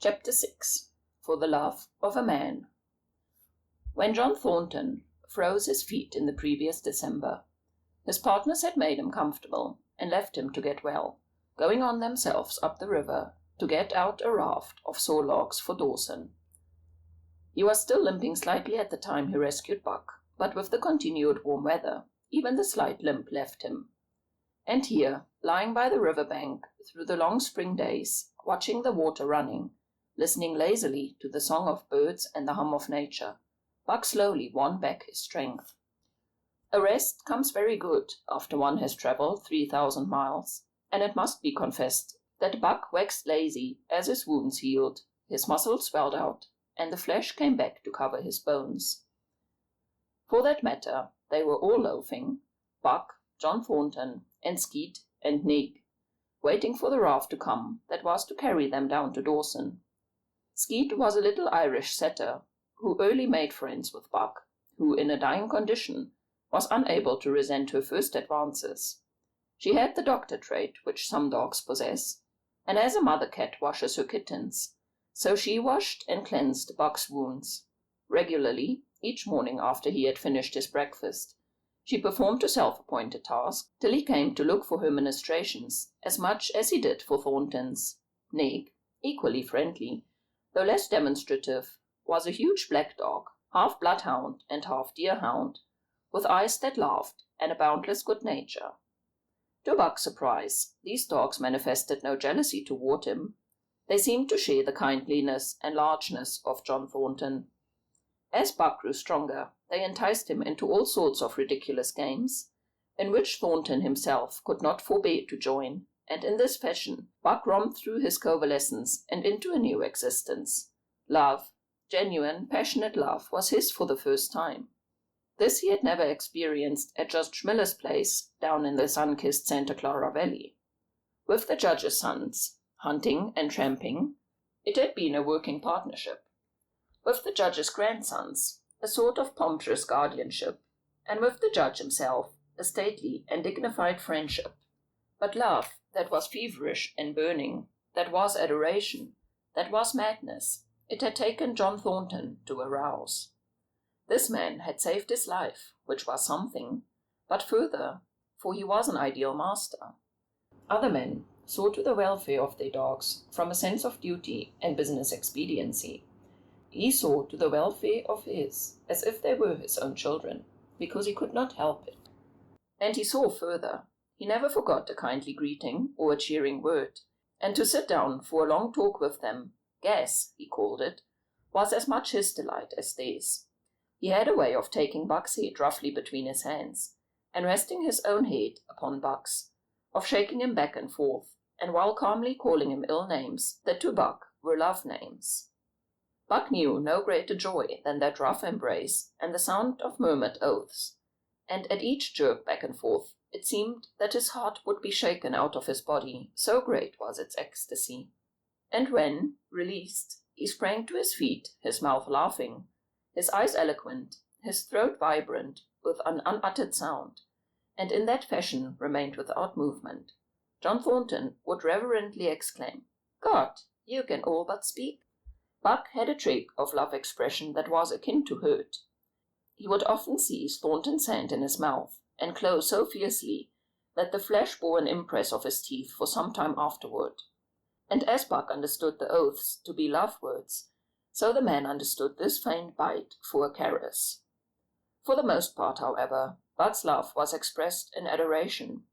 Chapter 6. For the Love of a Man. When John Thornton froze his feet in the previous December, his partners had made him comfortable and left him to get well, going on themselves up the river to get out a raft of saw logs for Dawson. He was still limping slightly at the time he rescued Buck, but with the continued warm weather, even the slight limp left him. And here, lying by the river bank through the long spring days, watching the water running, listening lazily to the song of birds and the hum of nature, Buck slowly won back his strength. A rest comes very good after one has travelled 3,000 miles, and it must be confessed that Buck waxed lazy as his wounds healed, his muscles swelled out, and the flesh came back to cover his bones. For that matter, they were all loafing, Buck, John Thornton, and Skeet and Nig, waiting for the raft to come that was to carry them down to Dawson. Skeet was a little Irish setter who early made friends with Buck, who, in a dying condition, was unable to resent her first advances. She had the doctor trait which some dogs possess, and as a mother cat washes her kittens, so she washed and cleansed Buck's wounds. Regularly, each morning after he had finished his breakfast, she performed a self-appointed task till he came to look for her ministrations as much as he did for Thornton's. Nig, equally friendly, though less demonstrative, was a huge black dog, half bloodhound and half deerhound, with eyes that laughed and a boundless good nature. To Buck's surprise, these dogs manifested no jealousy toward him. They seemed to share the kindliness and largeness of John Thornton. As Buck grew stronger, they enticed him into all sorts of ridiculous games, in which Thornton himself could not forbear to join, and in this fashion Buck romped through his convalescence and into a new existence. Love, genuine, passionate love, was his for the first time. This he had never experienced at Judge Miller's place down in the sun-kissed Santa Clara Valley. With the judge's sons, hunting and tramping, it had been a working partnership. With the judge's grandsons, a sort of pompous guardianship, and with the judge himself, a stately and dignified friendship. But love that was feverish and burning, that was adoration, that was madness, it had taken John Thornton to arouse. This man had saved his life, which was something, but further, for he was an ideal master. Other men saw to the welfare of their dogs from a sense of duty and business expediency. He saw to the welfare of his as if they were his own children, because he could not help it. And he saw further. He never forgot a kindly greeting or a cheering word, and to sit down for a long talk with them, gas, he called it, was as much his delight as theirs. He had a way of taking Buck's head roughly between his hands, and resting his own head upon Buck's, of shaking him back and forth, and while calmly calling him ill names that to Buck were love names. Buck knew no greater joy than that rough embrace and the sound of murmured oaths, and at each jerk back and forth it seemed that his heart would be shaken out of his body, so great was its ecstasy. And when, released, he sprang to his feet, his mouth laughing, his eyes eloquent, his throat vibrant with an unuttered sound, and in that fashion remained without movement, John Thornton would reverently exclaim, "God, you can all but speak." Buck had a trick of love expression that was akin to hurt. He would often seize Thornton's hand in his mouth and close so fiercely that the flesh bore an impress of his teeth for some time afterward. And as Buck understood the oaths to be love words, so the man understood this faint bite for a caress. For the most part, however, Buck's love was expressed in adoration.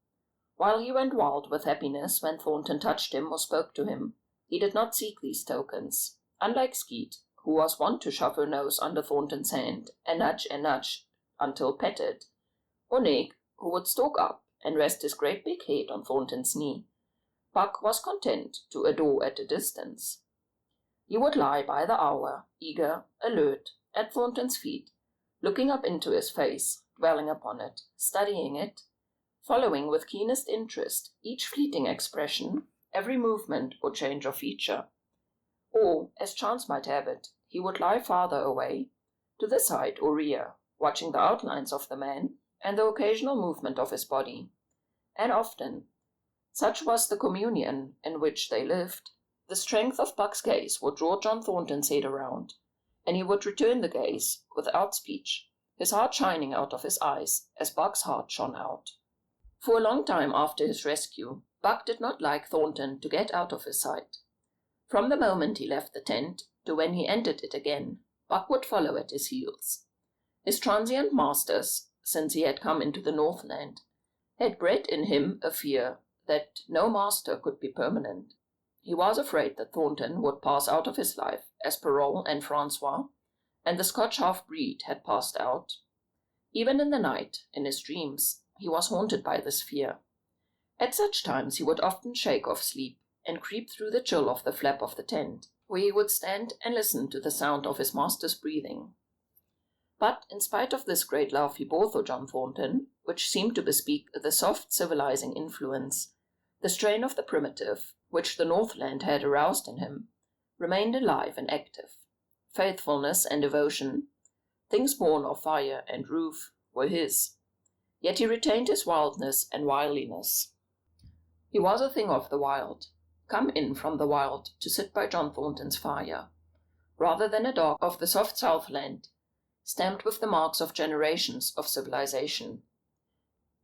While he went wild with happiness when Thornton touched him or spoke to him, he did not seek these tokens. Unlike Skeet, who was wont to shove her nose under Thornton's hand and nudge until petted, or Nig, who would stalk up and rest his great big head on Thornton's knee, Buck was content to adore at a distance. He would lie by the hour, eager, alert, at Thornton's feet, looking up into his face, dwelling upon it, studying it, following with keenest interest each fleeting expression, every movement or change of feature. Or, as chance might have it, he would lie farther away, to the side or rear, watching the outlines of the man and the occasional movement of his body. And often, such was the communion in which they lived, The strength of Buck's gaze would draw John Thornton's head around, and he would return the gaze without speech, his heart shining out of his eyes as Buck's heart shone out. For a long time after his rescue, Buck did not like Thornton to get out of his sight. From the moment he left the tent to when he entered it again, Buck would follow at his heels. His transient masters, since he had come into the Northland, had bred in him a fear that no master could be permanent. He was afraid that Thornton would pass out of his life as Parole and Francois and the Scotch half-breed had passed out. Even in the night, in his dreams, he was haunted by this fear. At such times he would often shake off sleep and creep through the chill of the flap of the tent, where he would stand and listen to the sound of his master's breathing. But in spite of this great love he bore for John Thornton, which seemed to bespeak the soft civilizing influence, the strain of the primitive, which the Northland had aroused in him, remained alive and active. Faithfulness and devotion, things born of fire and roof, were his. Yet he retained his wildness and wiliness. He was a thing of the wild, come in from the wild to sit by John Thornton's fire, rather than a dog of the soft Southland, stamped with the marks of generations of civilization.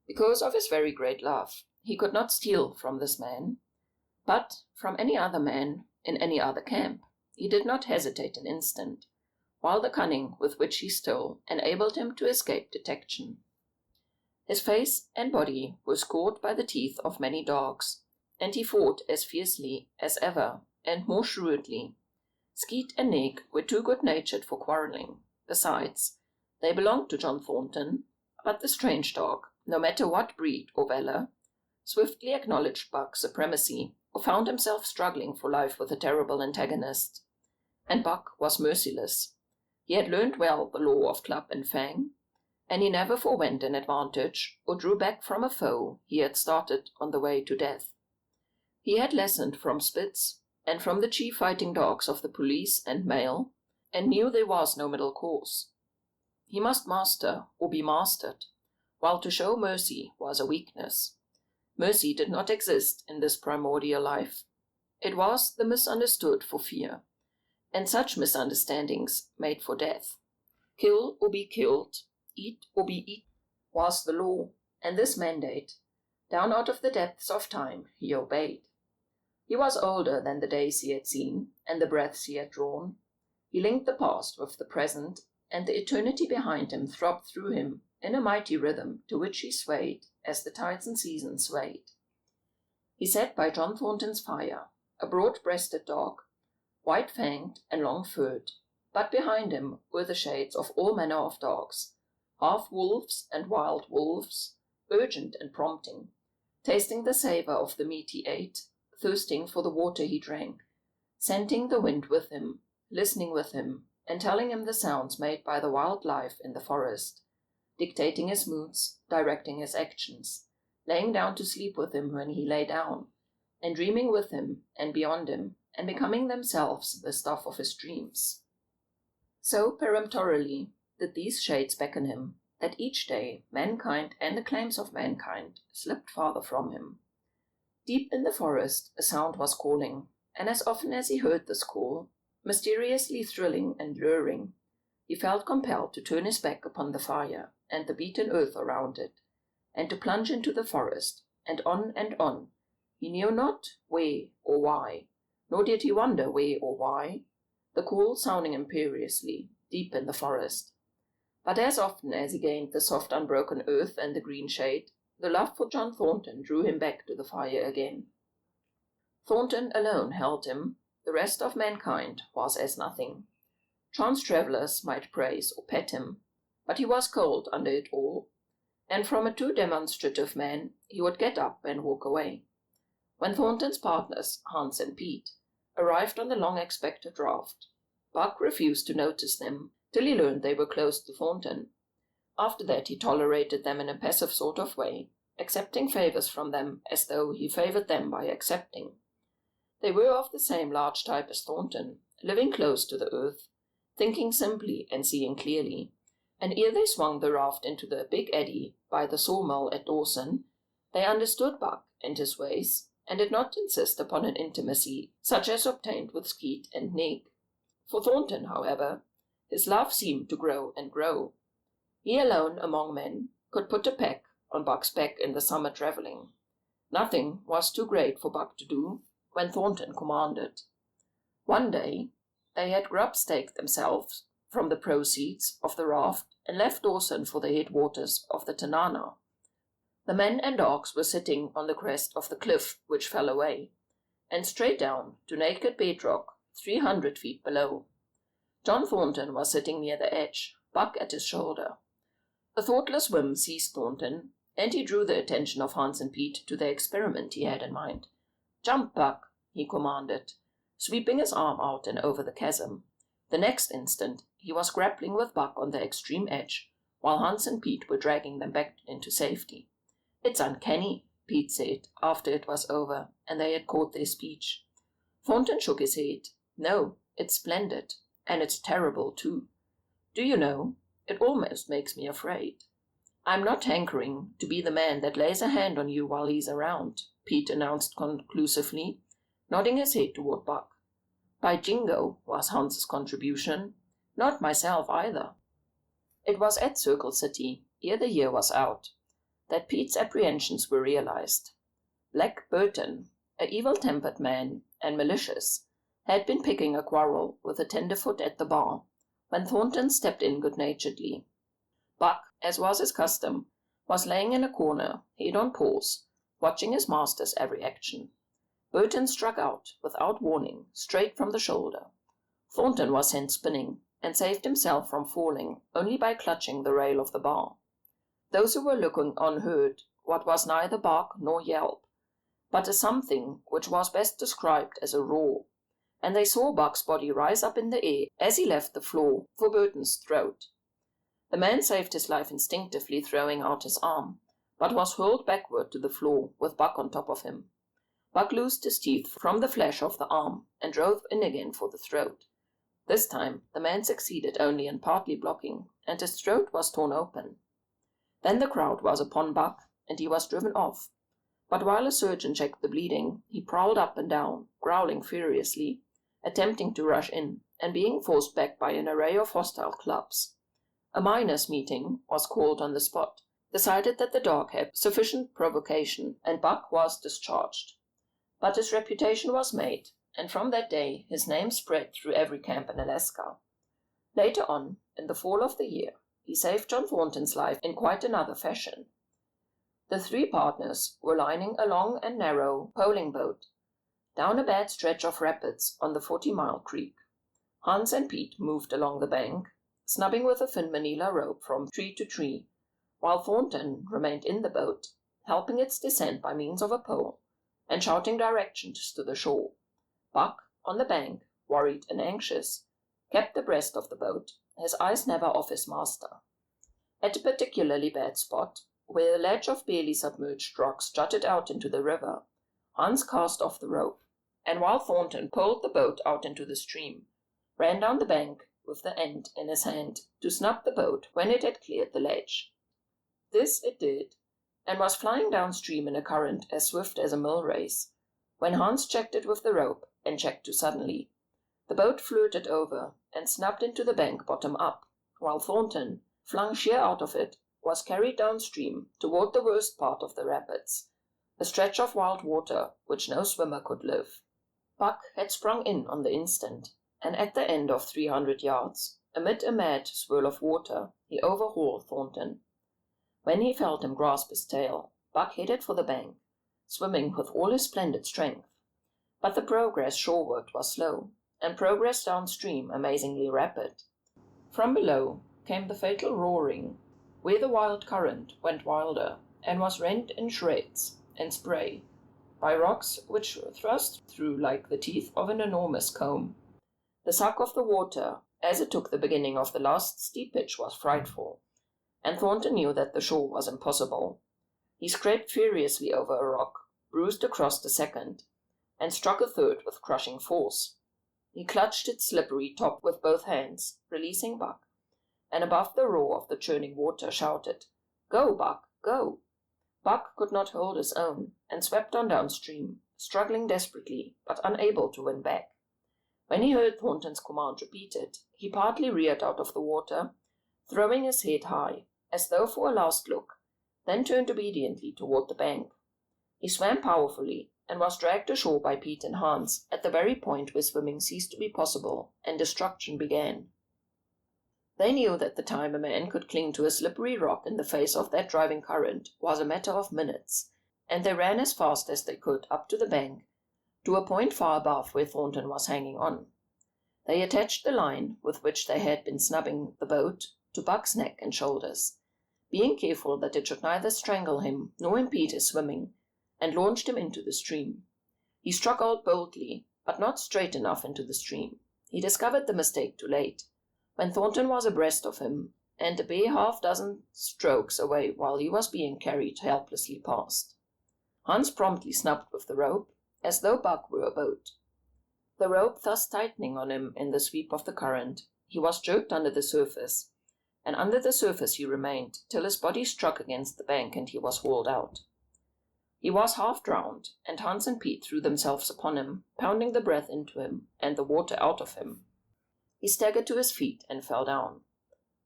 Because of his very great love, he could not steal from this man, but from any other man in any other camp. He did not hesitate an instant, while the cunning with which he stole enabled him to escape detection. His face and body were scored by the teeth of many dogs, and he fought as fiercely as ever, and more shrewdly. Skeet and Nig were too good-natured for quarrelling. Besides, they belonged to John Thornton, but the strange dog, no matter what breed or valor, swiftly acknowledged Buck's supremacy, or found himself struggling for life with a terrible antagonist. And Buck was merciless. He had learned well the law of club and fang, and he never forwent an advantage or drew back from a foe he had started on the way to death. He had lessoned from Spitz and from the chief fighting dogs of the police and mail, and knew there was no middle course. He must master or be mastered, while to show mercy was a weakness. Mercy did not exist in this primordial life. It was the misunderstood for fear, and such misunderstandings made for death. Kill or be killed, eat or be eaten, was the law, and this mandate, down out of the depths of time, he obeyed. He was older than the days he had seen, and the breaths he had drawn. He linked the past with the present, and the eternity behind him throbbed through him in a mighty rhythm to which he swayed as the tides and seasons swayed. He sat by John Thornton's fire, a broad-breasted dog, white-fanged and long-furred, but behind him were the shades of all manner of dogs, half-wolves and wild wolves, urgent and prompting, tasting the savour of the meat he ate, thirsting for the water he drank, scenting the wind with him, listening with him, and telling him the sounds made by the wild life in the forest, dictating his moods, directing his actions, laying down to sleep with him when he lay down, and dreaming with him and beyond him, and becoming themselves the stuff of his dreams. So peremptorily did these shades beckon him, that each day mankind and the claims of mankind slipped farther from him. Deep in the forest a sound was calling, and as often as he heard this call, mysteriously thrilling and luring, he felt compelled to turn his back upon the fire and the beaten earth around it, and to plunge into the forest, and on, he knew not where or why, nor did he wonder where or why, the call sounding imperiously, deep in the forest. But as often as he gained the soft unbroken earth and the green shade, the love for John Thornton drew him back to the fire again. Thornton alone held him, the rest of mankind was as nothing. Chance travellers might praise or pet him, but he was cold under it all, and from a too demonstrative man he would get up and walk away. When Thornton's partners, Hans and Pete, arrived on the long-expected raft, Buck refused to notice them till he learned they were close to Thornton. After that he tolerated them in a passive sort of way, accepting favours from them as though he favoured them by accepting. They were of the same large type as Thornton, living close to the earth, thinking simply and seeing clearly, and ere they swung the raft into the big eddy by the sawmill at Dawson, they understood Buck and his ways, and did not insist upon an intimacy such as obtained with Skeet and Nig. For Thornton, however, his love seemed to grow and grow. He alone among men could put a peck on Buck's back in the summer travelling. Nothing was too great for Buck to do when Thornton commanded. One day they had grub staked themselves from the proceeds of the raft and left Dawson for the headwaters of the Tanana. The men and dogs were sitting on the crest of the cliff which fell away, and straight down to naked bedrock 300 feet below. John Thornton was sitting near the edge, Buck at his shoulder. A thoughtless whim seized Thornton, and he drew the attention of Hans and Pete to the experiment he had in mind. "Jump, Buck," he commanded, sweeping his arm out and over the chasm. The next instant he was grappling with Buck on the extreme edge, while Hans and Pete were dragging them back into safety. "It's uncanny," Pete said, after it was over, and they had caught their speech. Thornton shook his head. "No, it's splendid, and it's terrible, too. Do you know, it almost makes me afraid." "I'm not hankering to be the man that lays a hand on you while he's around," Pete announced conclusively, nodding his head toward Buck. "By jingo," was Hans's contribution. "Not myself either." It was at Circle City, ere the year was out, that Pete's apprehensions were realized. Black Burton, a evil-tempered man and malicious, had been picking a quarrel with a tenderfoot at the bar, when Thornton stepped in good-naturedly. Buck, as was his custom, was laying in a corner, head on paws, watching his master's every action. Burton struck out, without warning, straight from the shoulder. Thornton was sent spinning, and saved himself from falling only by clutching the rail of the bar. Those who were looking on heard what was neither bark nor yelp, but a something which was best described as a roar, and they saw Buck's body rise up in the air as he left the floor for Burton's throat. The man saved his life instinctively, throwing out his arm, but was hurled backward to the floor with Buck on top of him. Buck loosed his teeth from the flesh of the arm and drove in again for the throat. This time the man succeeded only in partly blocking, and his throat was torn open. Then the crowd was upon Buck, and he was driven off. But while a surgeon checked the bleeding, he prowled up and down, growling furiously, attempting to rush in, and being forced back by an array of hostile clubs. A miners' meeting was called on the spot, decided that the dog had sufficient provocation, and Buck was discharged. But his reputation was made, and from that day his name spread through every camp in Alaska. Later on, in the fall of the year, he saved John Thornton's life in quite another fashion. The three partners were lining a long and narrow poling boat down a bad stretch of rapids on the 40-mile creek. Hans and Pete moved along the bank, snubbing with a thin manila rope from tree to tree, while Thornton remained in the boat, helping its descent by means of a pole, and shouting directions to the shore. Buck, on the bank, worried and anxious, kept abreast of the boat, his eyes never off his master. At a particularly bad spot, where a ledge of barely submerged rocks jutted out into the river, Hans cast off the rope, and while Thornton pulled the boat out into the stream, ran down the bank with the end in his hand to snub the boat when it had cleared the ledge. This it did, and was flying downstream in a current as swift as a mill race, when Hans checked it with the rope and checked too suddenly. The boat flirted over and snubbed into the bank bottom up, while Thornton, flung sheer out of it, was carried downstream toward the worst part of the rapids, a stretch of wild water which no swimmer could live. Buck had sprung in on the instant, and at the end of 300 yards, amid a mad swirl of water, he overhauled Thornton. When he felt him grasp his tail, Buck headed for the bank, swimming with all his splendid strength. But the progress shoreward was slow, and progress downstream amazingly rapid. From below came the fatal roaring, where the wild current went wilder, and was rent in shreds and spray by rocks which thrust through like the teeth of an enormous comb. The suck of the water, as it took the beginning of the last steep pitch, was frightful, and Thornton knew that the shore was impossible. He scraped furiously over a rock, bruised across the second, and struck a third with crushing force. He clutched its slippery top with both hands, releasing Buck, and above the roar of the churning water shouted, "Go, Buck, go!" Buck could not hold his own, and swept on downstream, struggling desperately, but unable to win back. When he heard Thornton's command repeated, he partly reared out of the water, throwing his head high, as though for a last look, then turned obediently toward the bank. He swam powerfully, and was dragged ashore by Pete and Hans at the very point where swimming ceased to be possible and destruction began. They knew that the time a man could cling to a slippery rock in the face of that driving current was a matter of minutes, and they ran as fast as they could up to the bank, to a point far above where Thornton was hanging on. They attached the line with which they had been snubbing the boat to Buck's neck and shoulders, being careful that it should neither strangle him nor impede his swimming, and launched him into the stream. He struck out boldly, but not straight enough into the stream. He discovered the mistake too late, when Thornton was abreast of him, and a bare half-dozen strokes away while he was being carried helplessly past. Hans promptly snubbed with the rope, as though Buck were a boat. The rope thus tightening on him in the sweep of the current, he was jerked under the surface, and under the surface he remained till his body struck against the bank and he was hauled out. He was half drowned, and Hans and Pete threw themselves upon him, pounding the breath into him and the water out of him. He staggered to his feet and fell down.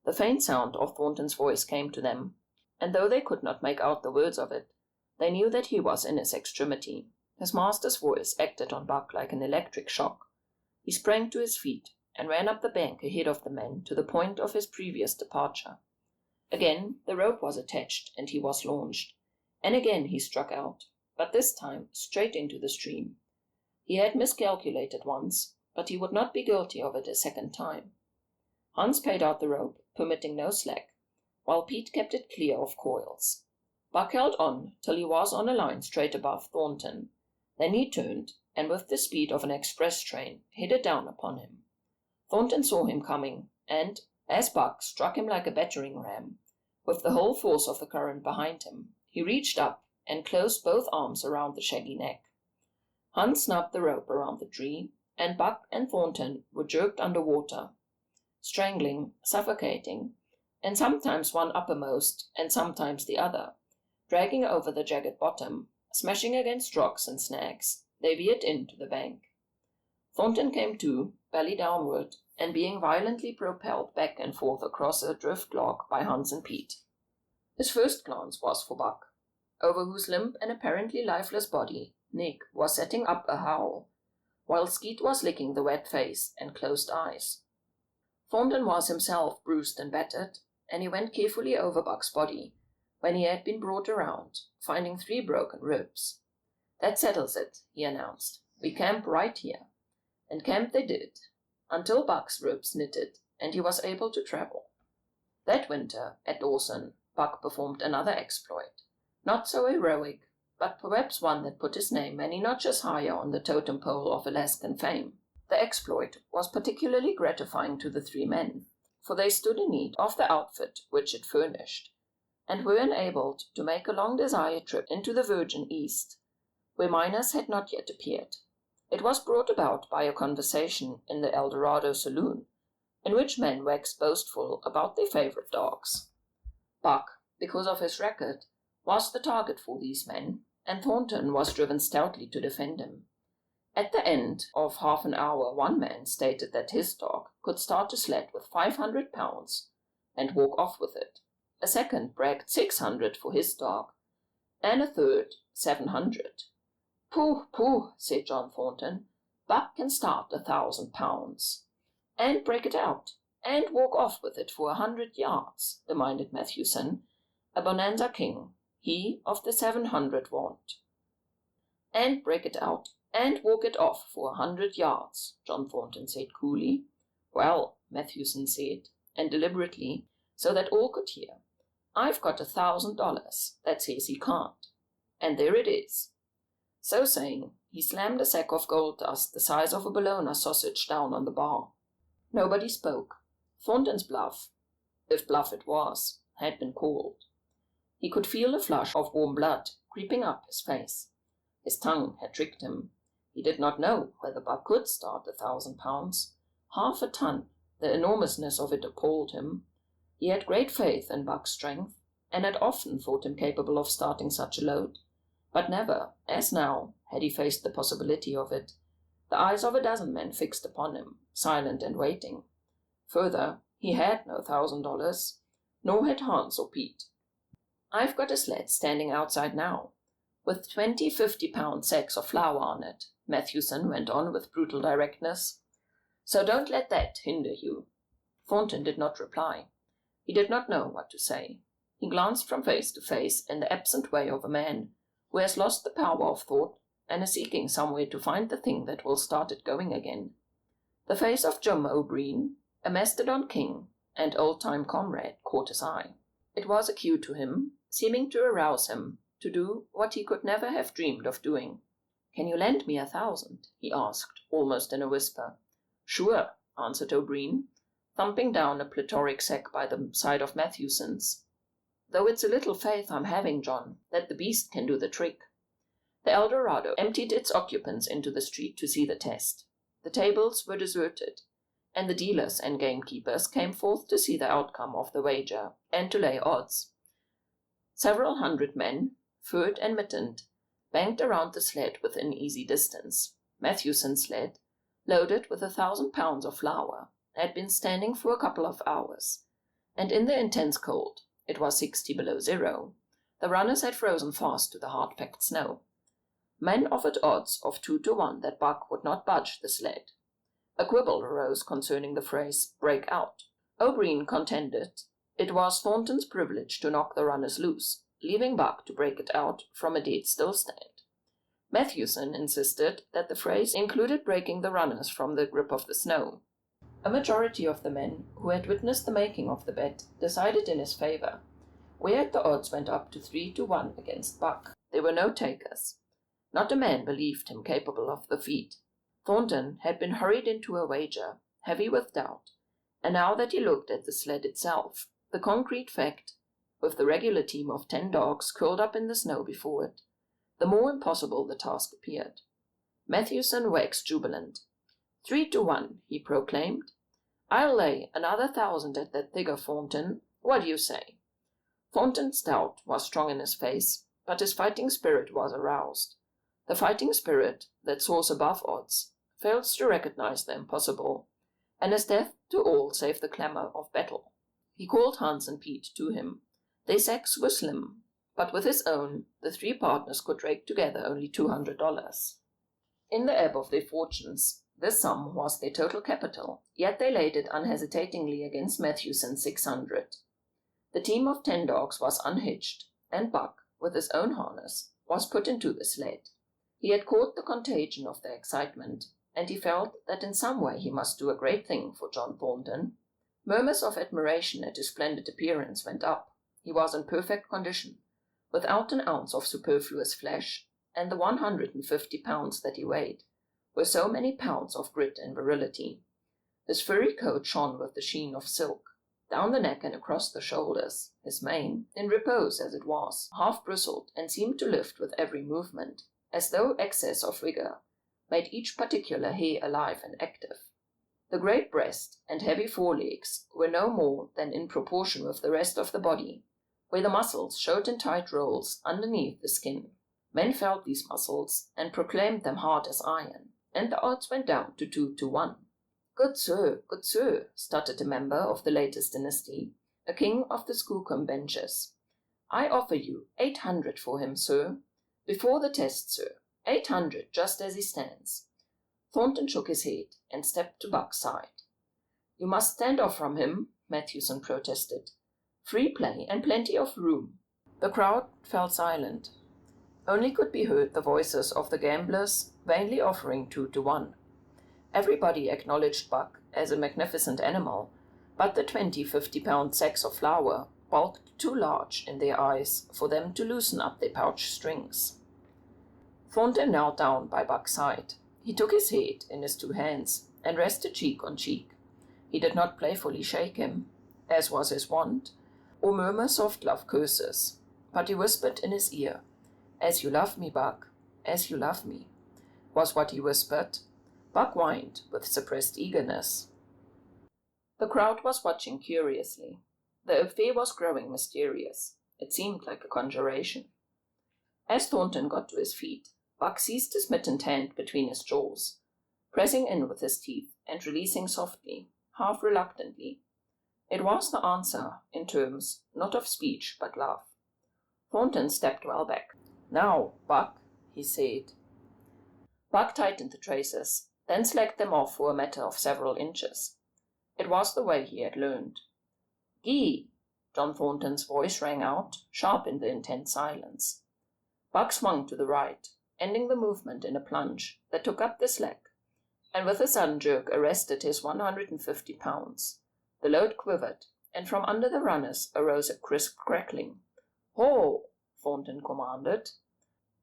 The faint sound of Thornton's voice came to them, and though they could not make out the words of it, they knew that he was in his extremity. His master's voice acted on Buck like an electric shock. He sprang to his feet and ran up the bank ahead of the men to the point of his previous departure. Again the rope was attached and he was launched, and again he struck out, but this time straight into the stream. He had miscalculated once, but he would not be guilty of it a second time. Hans paid out the rope, permitting no slack, while Pete kept it clear of coils. Buck held on till he was on a line straight above Thornton. Then he turned, and with the speed of an express train, headed down upon him. Thornton saw him coming, and, as Buck struck him like a battering ram, with the whole force of the current behind him, he reached up and closed both arms around the shaggy neck. Hans snapped the rope around the tree, and Buck and Thornton were jerked under water, strangling, suffocating, and sometimes one uppermost and sometimes the other, dragging over the jagged bottom, smashing against rocks and snags. They veered in to the bank. Thornton came to, belly downward, and being violently propelled back and forth across a drift log by Hans and Pete. His first glance was for Buck, over whose limp and apparently lifeless body Nick was setting up a howl, while Skeet was licking the wet face and closed eyes. Thornton was himself bruised and battered, and he went carefully over Buck's body, when he had been brought around, finding 3 broken ribs. "That settles it," he announced. "We camp right here." And camp they did, until Buck's ribs knitted, and he was able to travel. That winter, at Dawson, Buck performed another exploit, not so heroic, but perhaps one that put his name many notches higher on the totem pole of Alaskan fame. The exploit was particularly gratifying to the 3 men, for they stood in need of the outfit which it furnished, and were enabled to make a long-desired trip into the Virgin East, where miners had not yet appeared. It was brought about by a conversation in the El Dorado saloon, in which men waxed boastful about their favorite dogs. Buck, because of his record, was the target for these men, and Thornton was driven stoutly to defend him. At the end of half an hour, one man stated that his dog could start a sled with 500 pounds and walk off with it. A second bragged 600 for his dog, and a third 700. "Pooh, pooh," said John Thornton. "Buck can start 1,000 pounds." "And break it out, and walk off with it for 100 yards, demanded Matthewson, a bonanza king, he of the 700 vaunt. "And break it out, and walk it off for 100 yards, John Thornton said coolly. "Well," Matthewson said, and deliberately, so that all could hear, "I've got $1,000 that says he can't, and there it is." So saying, he slammed a sack of gold dust the size of a bologna sausage down on the bar. Nobody spoke. Thornton's bluff, if bluff it was, had been called. He could feel a flush of warm blood creeping up his face. His tongue had tricked him. He did not know whether Buck could start 1,000 pounds. Half a ton, the enormousness of it appalled him. He had great faith in Buck's strength, and had often thought him capable of starting such a load, But never, as now, had he faced the possibility of it. The eyes of a dozen men fixed upon him, silent and waiting. Further, he had no $1,000, nor had Hans or Pete. "I've got a sled standing outside now, with 20 50-pound sacks of flour on it," Matthewson went on with brutal directness. "So don't let that hinder you." Thornton did not reply. He did not know what to say. He glanced from face to face in the absent way of a man who has lost the power of thought and is seeking somewhere to find the thing that will start it going again. The face of Jim O'Brien, a Mastodon king and old-time comrade, caught his eye. It was a cue to him, seeming to arouse him to do what he could never have dreamed of doing. "Can you lend me 1,000?" he asked, almost in a whisper. "Sure," answered O'Brien, thumping down a plethoric sack by the side of Matthewson's. "Though it's a little faith I'm having, John, that the beast can do the trick." The Eldorado emptied its occupants into the street to see the test. The tables were deserted, and the dealers and gamekeepers came forth to see the outcome of the wager and to lay odds. Several hundred men, furred and mittened, banked around the sled within easy distance. Matthewson's sled, loaded with 1,000 pounds of flour, had been standing for a couple of hours, and in the intense cold, it was 60 below zero, the runners had frozen fast to the hard-packed snow. Men offered odds of 2 to 1 that Buck would not budge the sled. A quibble arose concerning the phrase "break out." O'Brien contended it was Thornton's privilege to knock the runners loose, leaving Buck to break it out from a dead still stand. Matthewson insisted that the phrase included breaking the runners from the grip of the snow. A majority of the men who had witnessed the making of the bet decided in his favor, whereat the odds went up to 3 to 1 against Buck. There were no takers. Not a man believed him capable of the feat. Thornton had been hurried into a wager, heavy with doubt, and now that he looked at the sled itself, the concrete fact, with the regular team of 10 dogs curled up in the snow before it, the more impossible the task appeared. Matthewson waxed jubilant. 3 to 1, he proclaimed. "I'll lay another 1,000 at that figure, Thornton. What do you say?" Thornton's doubt was strong in his face, but his fighting spirit was aroused. The fighting spirit that soars above odds fails to recognize the impossible, and is deaf to all save the clamor of battle. He called Hans and Pete to him. Their sacks were slim, but with his own, the 3 partners could rake together only $200. In the ebb of their fortunes, this sum was their total capital, yet they laid it unhesitatingly against Matthewson's 600. The team of 10 dogs was unhitched, and Buck, with his own harness, was put into the sled. He had caught the contagion of their excitement, and he felt that in some way he must do a great thing for John Thornton. Murmurs of admiration at his splendid appearance went up. He was in perfect condition, without an ounce of superfluous flesh, and the 150 pounds that he weighed were so many pounds of grit and virility. His furry coat shone with the sheen of silk, down the neck and across the shoulders. His mane, in repose as it was, half bristled and seemed to lift with every movement, as though excess of vigor made each particular hair alive and active. The great breast and heavy forelegs were no more than in proportion with the rest of the body, where the muscles showed in tight rolls underneath the skin. Men felt these muscles and proclaimed them hard as iron, and the odds went down to 2 to 1. Good sir, stuttered a member of the latest dynasty, a king of the Skookum benches. "I offer you 800 for him, sir. Before the test, sir. 800, just as he stands." Thornton shook his head and stepped to Buck's side. "You must stand off from him," Matthewson protested. "Free play and plenty of room." The crowd fell silent. Only could be heard the voices of the gamblers vainly offering 2 to 1. Everybody acknowledged Buck as a magnificent animal, but the 20 50-pound sacks of flour bulked too large in their eyes for them to loosen up their pouch strings. Thornton knelt down by Buck's side. He took his head in his 2 hands and rested cheek on cheek. He did not playfully shake him, as was his wont, or murmur soft love curses, but he whispered in his ear, "As you love me, Buck, as you love me," was what he whispered. Buck whined with suppressed eagerness. The crowd was watching curiously. The affair was growing mysterious. It seemed like a conjuration. As Thornton got to his feet, Buck seized his mittened hand between his jaws, pressing in with his teeth and releasing softly, half reluctantly. It was the answer, in terms not of speech but laugh. Thornton stepped well back. "Now, Buck," he said. Buck tightened the traces, then slacked them off for a matter of several inches. It was the way he had learned. "Gee!" John Thornton's voice rang out, sharp in the intense silence. Buck swung to the right, ending the movement in a plunge that took up the slack, and with a sudden jerk arrested his 150 pounds. The load quivered, and from under the runners arose a crisp crackling. "Ho!" Thornton commanded.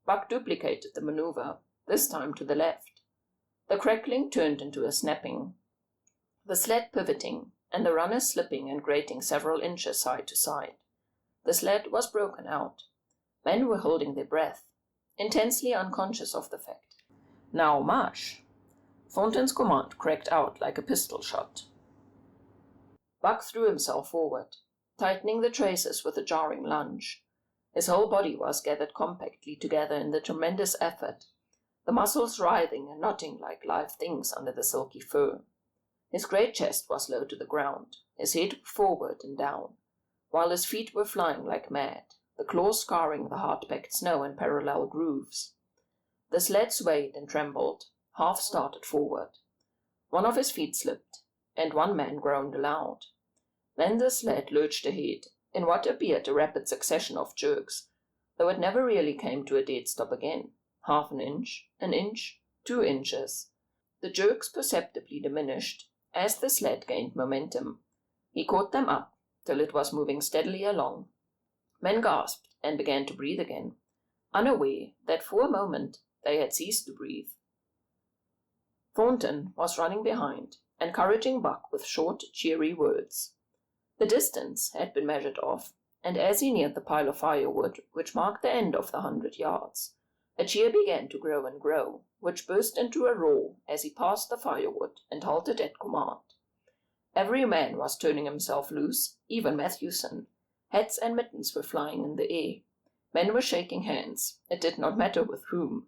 Buck duplicated the maneuver, this time to the left. The crackling turned into a snapping, the sled pivoting, and the runners slipping and grating several inches side to side. The sled was broken out. Men were holding their breath, intensely unconscious of the fact. "Now march!" Thornton's command cracked out like a pistol shot. Buck threw himself forward, tightening the traces with a jarring lunge. His whole body was gathered compactly together in the tremendous effort, the muscles writhing and knotting like live things under the silky fur. His great chest was low to the ground, his head forward and down, while his feet were flying like mad, the claws scarring the hard-packed snow in parallel grooves. The sled swayed and trembled, half started forward. One of his feet slipped, and one man groaned aloud. Then the sled lurched ahead, in what appeared a rapid succession of jerks, though it never really came to a dead stop again. Half an inch, 2 inches. The jerks perceptibly diminished as the sled gained momentum. He caught them up till it was moving steadily along. Men gasped and began to breathe again, unaware that for a moment they had ceased to breathe. Thornton was running behind, encouraging Buck with short, cheery words. The distance had been measured off, and as he neared the pile of firewood which marked the end of the 100 yards, a cheer began to grow and grow, which burst into a roar as he passed the firewood and halted at command. Every man was turning himself loose, even Matthewson. Hats and mittens were flying in the air. Men were shaking hands, it did not matter with whom,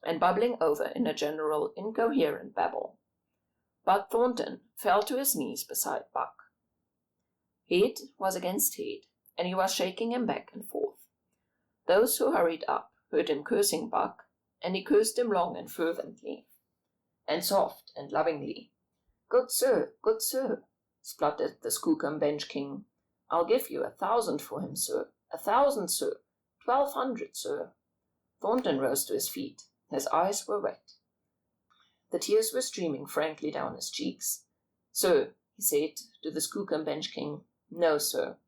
and bubbling over in a general incoherent babble. But Thornton fell to his knees beside Buck. Head was against head, and he was shaking him back and forth. Those who hurried up heard him cursing Buck, and he cursed him long and fervently, and soft and lovingly. Good sir, spluttered the Skookum bench king. "I'll give you 1,000 for him, sir. 1,000, sir. 1,200, sir." Thornton rose to his feet. His eyes were wet. The tears were streaming frankly down his cheeks. "Sir," he said to the Skookum bench king. "No, sir.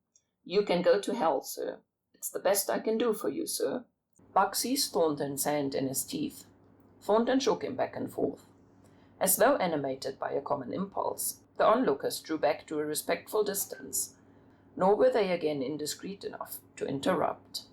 You can go to hell, sir. It's the best I can do for you, sir." Buck seized Thornton's hand in his teeth. Thornton shook him back and forth. As though animated by a common impulse, the onlookers drew back to a respectful distance, nor were they again indiscreet enough to interrupt.